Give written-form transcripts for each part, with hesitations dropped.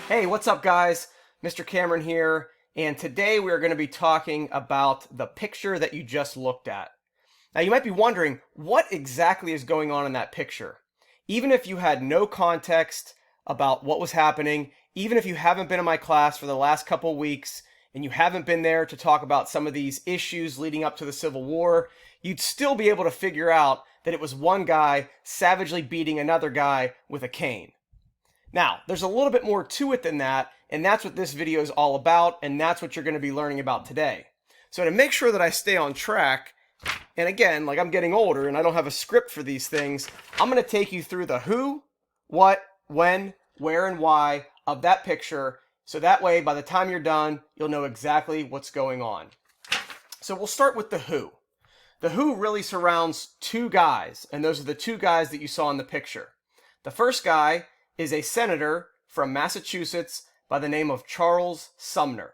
Hey, what's up guys? Mr. Cameron here, and today we are going to be talking about the picture that you just looked at. Now you might be wondering, what exactly is going on in that picture? Even if you had no context about what was happening, even if you haven't been in my class for the last couple weeks, and you haven't been there to talk about some of these issues leading up to the Civil War, you'd still be able to figure out that it was one guy savagely beating another guy with a cane. Now, there's a little bit more to it than that, and that's what this video is all about, and that's what you're going to be learning about today. So to make sure that I stay on track, and again, like I'm getting older and I don't have a script for these things, I'm going to take you through the who, what, when, where, and why of that picture, so that way by the time you're done, you'll know exactly what's going on. So we'll start with the who. The who really surrounds two guys, and those are the two guys that you saw in the picture. The first guy is a senator from Massachusetts by the name of Charles Sumner.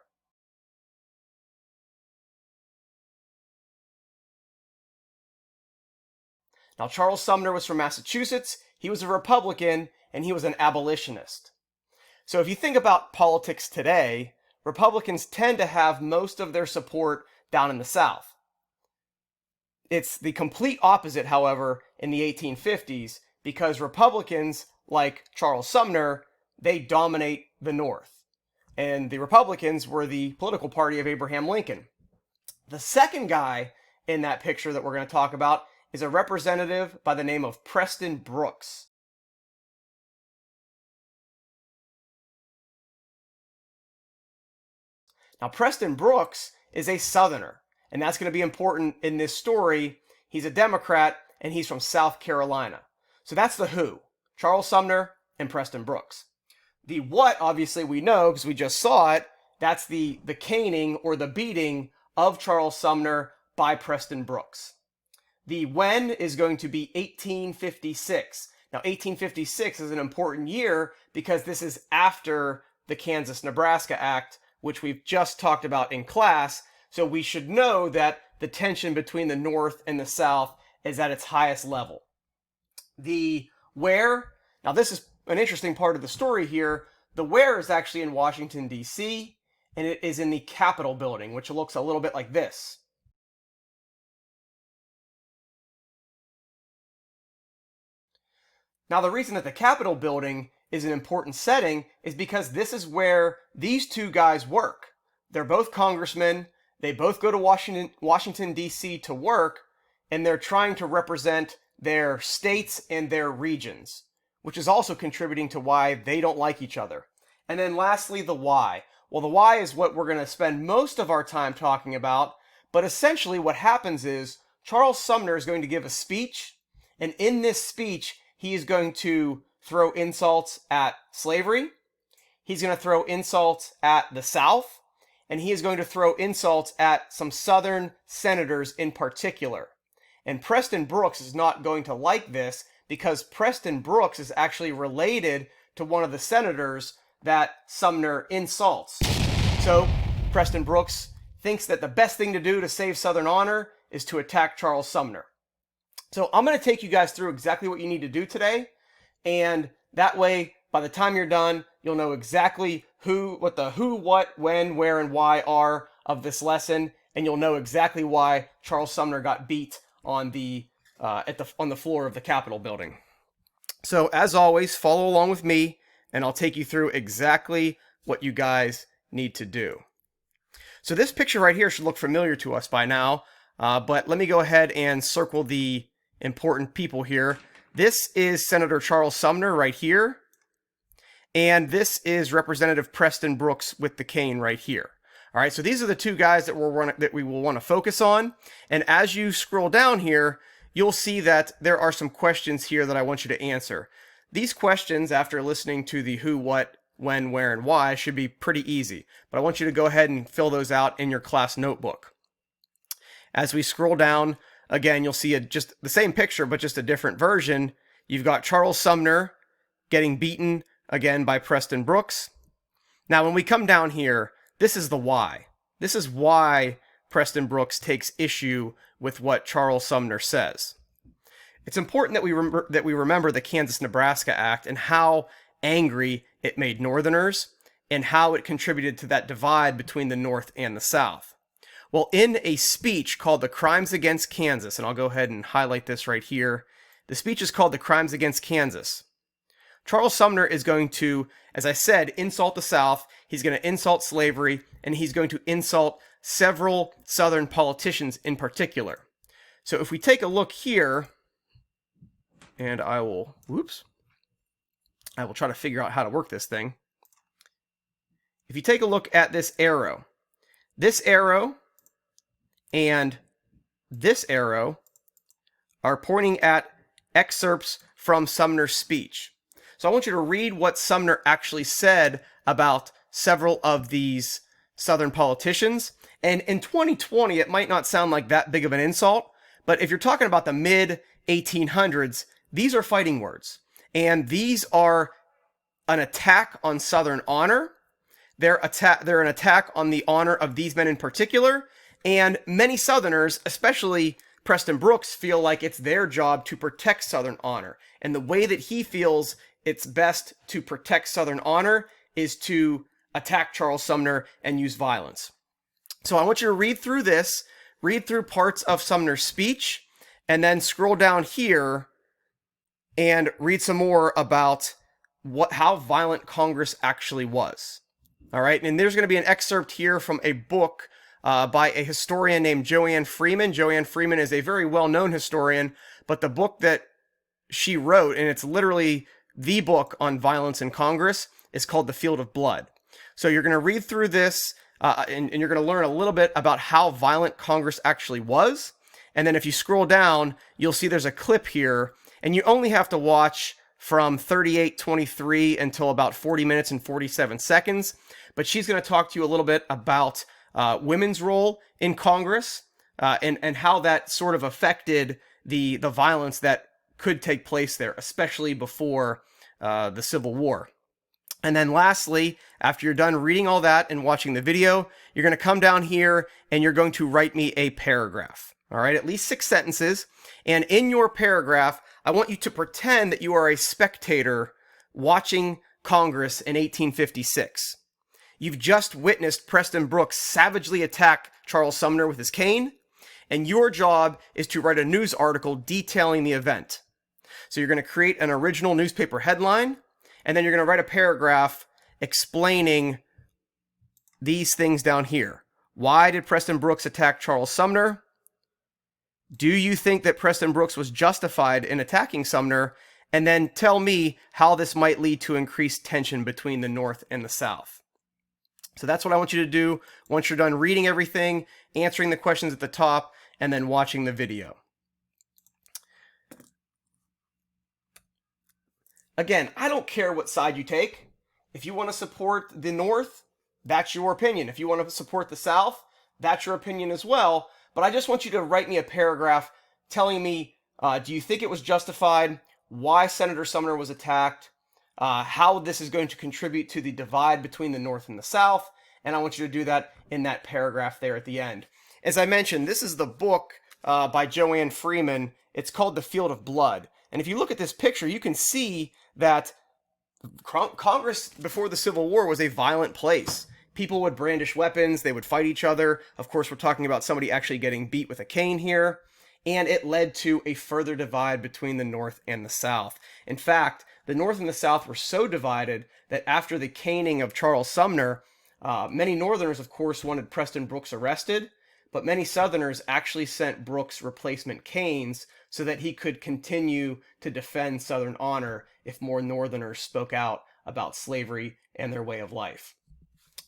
Now, Charles Sumner was from Massachusetts, he was a Republican, and he was an abolitionist. So if you think about politics today, Republicans tend to have most of their support down in the South. It's the complete opposite, however, in the 1850s, because Republicans, like Charles Sumner, they dominate the North. And the Republicans were the political party of Abraham Lincoln. The second guy in that picture that we're going to talk about is a representative by the name of Preston Brooks. Now, Preston Brooks is a Southerner, and that's going to be important in this story. He's a Democrat, and he's from South Carolina. So that's the who. Charles Sumner and Preston Brooks. The what, obviously, we know because we just saw it. That's the caning or the beating of Charles Sumner by Preston Brooks. The when is going to be 1856. Now, 1856 is an important year because this is after the Kansas-Nebraska Act, which we've just talked about in class. So we should know that the tension between the North and the South is at its highest level. The where, now this is an interesting part of the story here. The where is actually in Washington, D.C., and it is in the Capitol building, which looks a little bit like this. Now, the reason that the Capitol building is an important setting is because this is where these two guys work. They're both congressmen. They both go to Washington, D.C. to work, and they're trying to represent their states and their regions, which is also contributing to why they don't like each other. And then lastly, the why. Well, the why is what we're going to spend most of our time talking about, but essentially what happens is Charles Sumner is going to give a speech, and in this speech, he is going to throw insults at slavery, he's going to throw insults at the South, and he is going to throw insults at some Southern senators in particular. And Preston Brooks is not going to like this because Preston Brooks is actually related to one of the senators that Sumner insults. So Preston Brooks thinks that the best thing to do to save Southern honor is to attack Charles Sumner. So I'm going to take you guys through exactly what you need to do today, and that way, by the time you're done, you'll know exactly what the who, what, when, where, and why are of this lesson, and you'll know exactly why Charles Sumner got beat on the floor of the Capitol building. So as always, follow along with me, and I'll take you through exactly what you guys need to do. So this picture right here should look familiar to us by now, but let me go ahead and circle the important people here. This is Senator Charles Sumner right here, and this is Representative Preston Brooks with the cane right here. All right, so these are the two guys that we will want to focus on. And as you scroll down here, you'll see that there are some questions here that I want you to answer. These questions, after listening to the who, what, when, where, and why, should be pretty easy. But I want you to go ahead and fill those out in your class notebook. As we scroll down, again, you'll see just the same picture, but just a different version. You've got Charles Sumner getting beaten again by Preston Brooks. Now, when we come down here, this is the why. This is why Preston Brooks takes issue with what Charles Sumner says. It's important that we remember the Kansas-Nebraska Act and how angry it made Northerners. and how it contributed to that divide between the North and the South. Well, in a speech called The Crimes Against Kansas, and I'll go ahead and highlight this right here. The speech is called The Crimes Against Kansas. Charles Sumner is going to, as I said, insult the South. He's going to insult slavery, and he's going to insult several Southern politicians in particular. So if we take a look here, and I will try to figure out how to work this thing. If you take a look at this arrow and this arrow are pointing at excerpts from Sumner's speech. So I want you to read what Sumner actually said about several of these Southern politicians. And in 2020, it might not sound like that big of an insult, but if you're talking about the mid-1800s, these are fighting words. And these are an attack on Southern honor. They're an attack on the honor of these men in particular. And many Southerners, especially Preston Brooks, feel like it's their job to protect Southern honor. And the way that he feels it's best to protect Southern honor is to attack Charles Sumner and use violence. So I want you to read through this, read through parts of Sumner's speech, and then scroll down here and read some more about how violent Congress actually was. All right, and there's going to be an excerpt here from a book by a historian named Joanne Freeman. Joanne Freeman is a very well-known historian, but the book that she wrote, and it's literally the book on violence in Congress, is called The Field of Blood. So you're going to read through this, and you're going to learn a little bit about how violent Congress actually was. And then if you scroll down, you'll see there's a clip here, and you only have to watch from 38:23 until about 40 minutes and 47 seconds. But she's going to talk to you a little bit about women's role in Congress and how that sort of affected the violence that could take place there, especially before the Civil War. And then lastly, after you're done reading all that and watching the video, you're going to come down here and you're going to write me a paragraph. All right, at least 6 sentences. And in your paragraph, I want you to pretend that you are a spectator watching Congress in 1856. You've just witnessed Preston Brooks savagely attack Charles Sumner with his cane, and your job is to write a news article detailing the event. So you're going to create an original newspaper headline, and then you're going to write a paragraph explaining these things down here. Why did Preston Brooks attack Charles Sumner? Do you think that Preston Brooks was justified in attacking Sumner? And then tell me how this might lead to increased tension between the North and the South. So that's what I want you to do once you're done reading everything, answering the questions at the top, and then watching the video. Again, I don't care what side you take. If you want to support the North, that's your opinion. If you want to support the South, that's your opinion as well. But I just want you to write me a paragraph telling me, do you think it was justified? Why Senator Sumner was attacked? How this is going to contribute to the divide between the North and the South. And I want you to do that in that paragraph there at the end. As I mentioned, this is the book by Joanne Freeman. It's called The Field of Blood. And if you look at this picture, you can see that Congress before the Civil War was a violent place. People would brandish weapons, they would fight each other. Of course, we're talking about somebody actually getting beat with a cane here. And it led to a further divide between the North and the South. In fact, the North and the South were so divided that after the caning of Charles Sumner, many Northerners, of course, wanted Preston Brooks arrested, but many Southerners actually sent Brooks replacement canes so that he could continue to defend Southern honor if more Northerners spoke out about slavery and their way of life.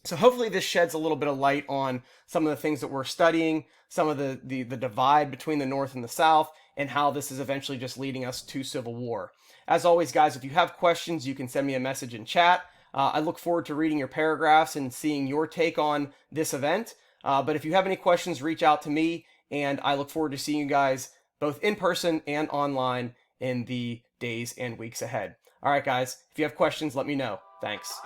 So hopefully this sheds a little bit of light on some of the things that we're studying, some of the divide between the North and the South, and how this is eventually just leading us to Civil War. As always, guys, if you have questions, you can send me a message in chat. I look forward to reading your paragraphs and seeing your take on this event. But if you have any questions, reach out to me, and I look forward to seeing you guys both in person and online in the days and weeks ahead. All right, guys, if you have questions, let me know. Thanks.